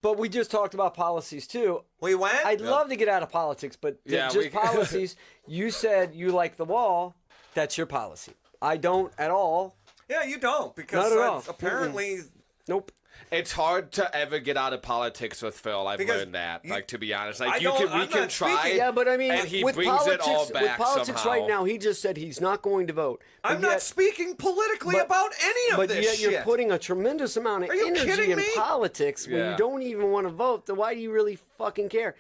But we just talked about policies too. We went? I'd love to get out of politics, but just policies. You said you like the wall. That's your policy. I don't at all. Yeah, you don't, because Not at all. apparently... Nope. It's hard to ever get out of politics with Phil. I've learned that. Like, to be honest, like we can try. Yeah, but I mean, and he with brings politics, it all back with politics somehow. right now, he just said he's not going to vote. I'm not speaking politically about any of this But yet shit. you're putting a tremendous amount of energy in politics when you don't even want to vote. Then why do you really fucking care?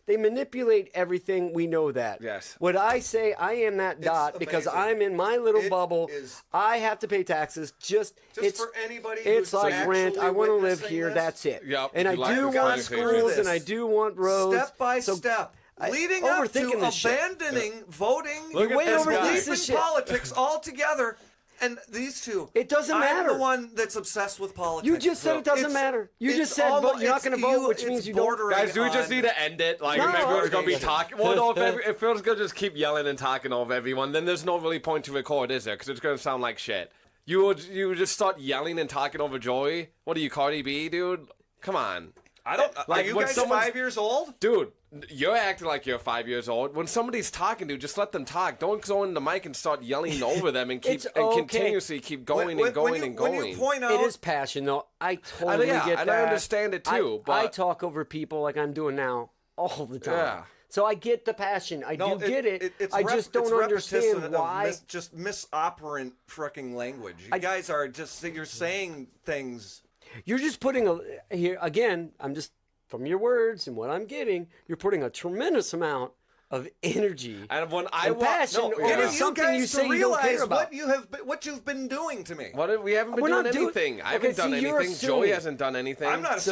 They manipulate everything. We know that. Yes. What I say, I am that dot because I'm in my little bubble. I have to pay taxes. Just for anybody it's who's like rent. I want to live here. this. That's it. Yep. And I do want schools and I do want roads. Step by step. Leading up to abandoning voting and leaving politics altogether. And these two. It doesn't matter. I'm the one that's obsessed with politics. You just said it doesn't matter. You just said you're not going to vote, which means you don't. Guys, do we just need to end it? Like, if everyone's going to be talking. Well, no, if everyone's going to just keep yelling and talking over everyone, then there's no really point to record, is there? Because it's going to sound like shit. You would just start yelling and talking over Joey? What are you, Cardi B, dude? Come on. I don't. Like, are you guys 5 years old? Dude, you're acting like you're 5 years old. When somebody's talking, dude, just let them talk. Don't go in the mic and start yelling over them and continuously keep going and going and going. When you point out, it is passion, though. I totally get that. And I understand it too. But I talk over people like I'm doing now all the time. Yeah. So I get the passion. I do get it. I just don't understand why. Just misoperant fricking language. You guys are just, you're saying things. You're just putting here again. I'm just from your words and what I'm getting. You're putting a tremendous amount of energy and when passion. Getting something you say to you don't care realize about. what you've been doing to me. We haven't been doing anything. I haven't done anything. Joey hasn't done anything. I'm not.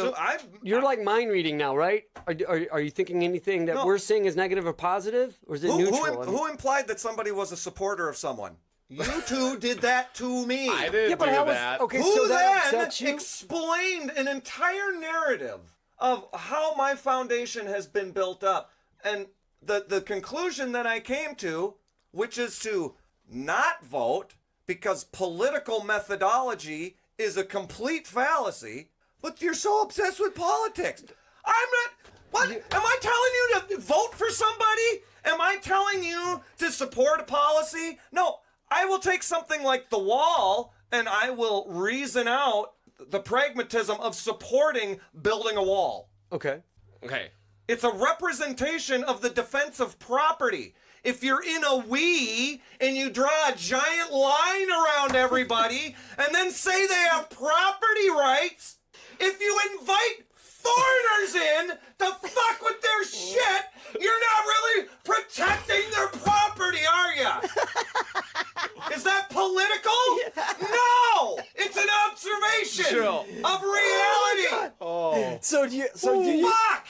You're like mind reading now, right? Are you thinking anything that we're saying is negative or positive, or is it neutral? Who implied that somebody was a supporter of someone? You two did that to me. I didn't do that. Okay, who so that then upsets you? Explained an entire narrative of how my foundation has been built up, and the conclusion that I came to, which is to not vote because political methodology is a complete fallacy. But you're so obsessed with politics. I'm not. What? Am I telling you to vote for somebody? Am I telling you to support a policy? No. I will take something like the wall and I will reason out the pragmatism of supporting building a wall. Okay. It's a representation of the defense of property. If you're in a we and you draw a giant line around everybody and then say they have property rights, if you invite foreigners in to fuck with their shit, you're not really protecting their property, are ya? Is that political? No! It's an observation of reality. Oh. So do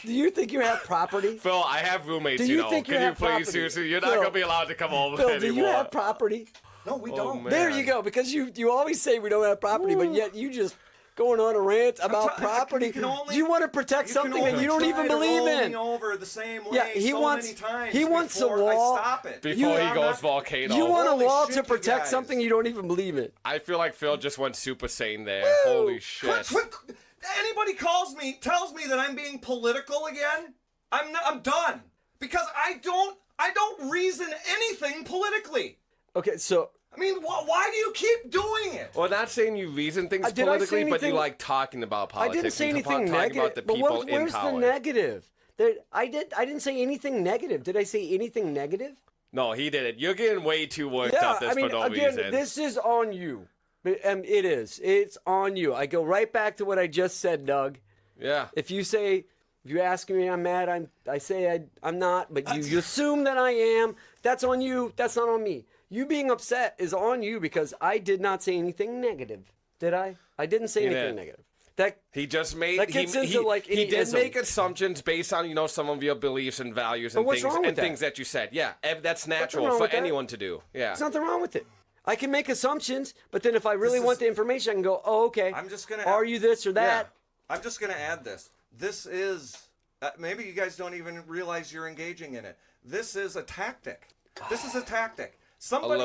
you think you have property? Phil, I have roommates, do you think Can you please, property? seriously, you're not going to be allowed to come over Phil, anymore. do you have property? No, we don't. Man. There you go, because you always say we don't have property, but yet you just going on a rant about property. Do you want to protect something that you don't even believe in? Over the same way He wants a wall. I stop it. Before he goes volcano. You want a wall to protect something you don't even believe in. I feel like Phil just went super sane there. Woo! Holy shit. Anybody tells me that I'm being political again, I'm done. Because I don't reason anything politically. Okay, so I mean, why do you keep doing it? Well, not saying you reason things politically, but you like talking about politics. I didn't say anything negative. About the people but where's the negative? I didn't say anything negative. Did I say anything negative? No, he did it. You're getting way too worked up for no reason. This is on you. It is. It's on you. I go right back to what I just said, Doug. Yeah. If you ask me I'm mad, I say I'm not, but you assume that I am. That's on you. That's not on me. You being upset is on you because I did not say anything negative. Did I? I didn't say anything negative. He just made. That gets into he did make assumptions based on some of your beliefs and values and things that you said. Yeah, that's natural for anyone to do. Yeah, there's nothing wrong with it. I can make assumptions, but then if I really want the information, I can go, oh, okay. I'm just gonna. Are you this or that? Yeah, I'm just gonna add this. This is maybe you guys don't even realize you're engaging in it. This is a tactic. This is a tactic. Somebody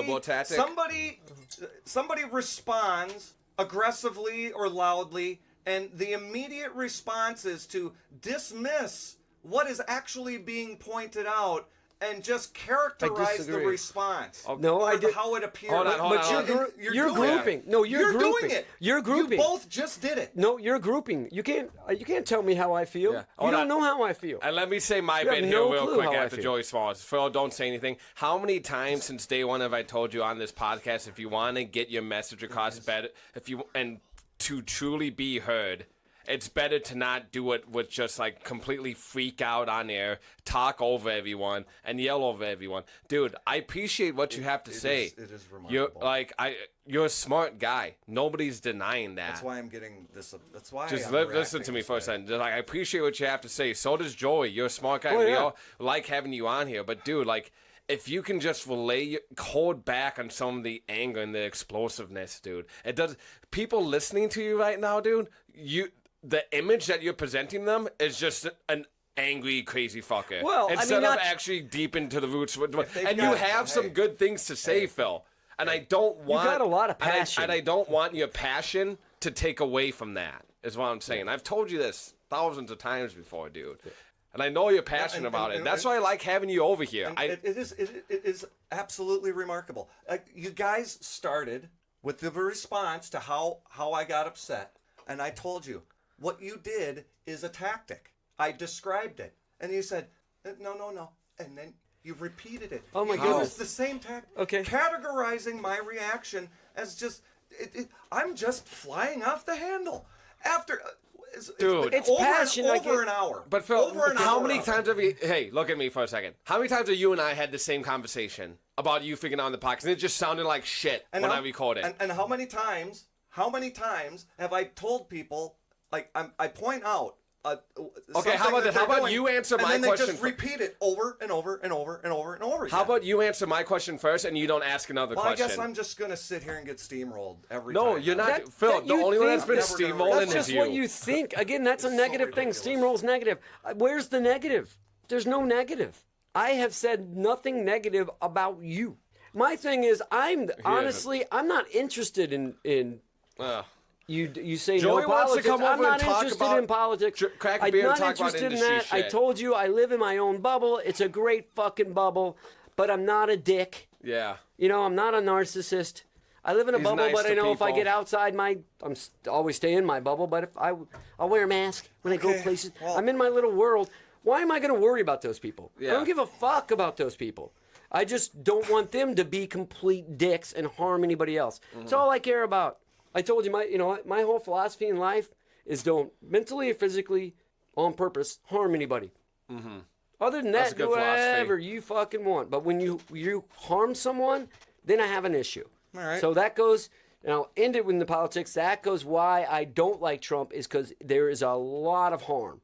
responds aggressively or loudly And the immediate response is to dismiss what is actually being pointed out and just characterize the disagree. response. No, or I did. how it appears. Hold on, hold But on. you're doing grouping. it. No, you're grouping. doing it. You're grouping. You both just did it. No, you're grouping. You can't tell me how I feel. Yeah. You Hold don't on. know how I feel. And let me say my You have bit no here real clue quick how I after feel. Joey Smalls. Phil, don't say anything. How many times since day one have I told you on this podcast, if you want to get your message across better, and to truly be heard, it's better to not do it with just like completely freak out on air, talk over everyone, and yell over everyone. Dude, I appreciate what you have to say. It is You're remarkable. you're a smart guy. Nobody's denying that. That's why I'm getting this. That's why. Just I'm listen reacting to me this for a way. second. Just, like, I appreciate what you have to say. So does Joey. You're a smart guy. Oh, We yeah. all like having you on here. But dude, like, if you can just hold back on some of the anger and the explosiveness, dude, it does. People listening to you right now, dude, the image that you're presenting them is just an angry, crazy fucker. Well, I mean, instead not- of actually deep into the roots. And they've you got- have some hey. good things to say, Phil. And I don't want. got a lot of and I- passion. and I don't want your passion to take away from that, is what I'm saying. I've told you this thousands of times before, dude. And I know you're passionate about it. That's why I like having you over here. And it is absolutely remarkable. You guys started with the response to how I got upset, and I told you what you did is a tactic. I described it, and you said no, and then you repeated it. Oh my It goodness. was the same tactic. Okay. Categorizing my reaction as just I'm just flying off the handle after. Dude. It's over passion, I over get- an hour. But Phil, over an how hour many of it. times have you? Hey, look at me for a second. How many times have you and I had the same conversation about you figuring out the podcast? And it just sounded like shit when I recorded. And how many times have I told people, like, I point out. Okay, how about this? How about you answer my and then question they just fir- repeat it over and over and over and over and over again. How about you answer my question first, and you don't ask another Well, question? I guess I'm just gonna sit here and get steamrolled every No, time. you're not. That- Phil, that the you only one that's think been never gonna steamrolling work. That's is just you. what you think. Again, that's a so negative thing. ridiculous. Steamroll's negative. Where's the negative? There's no negative. I have said nothing negative about you. My thing is, I'm not interested in Ugh. you say Joey no wants to politics. come I'm over not and talk interested about in politics. crack a I'm beer and not talk about interested in industry that. I shit. told you I live in my own bubble. It's a great fucking bubble, but I'm not a dick. Yeah. You know, I'm not a narcissist. I live in a He's bubble, nice but to I know if I people. get outside always stay in my bubble. But if I'll wear a mask when I go Okay, places. well- I'm in my little world. Why am I going to worry about those people? Yeah. I don't give a fuck about those people. I just don't want them to be complete dicks and harm anybody else. That's all I care about. I told you my whole philosophy in life is don't mentally or physically on purpose harm anybody. Other than That's a that, good do whatever philosophy. you fucking want. But when you harm someone, then I have an issue. All right. So that goes, and I'll end it with the politics. That goes why I don't like Trump is because there is a lot of harm.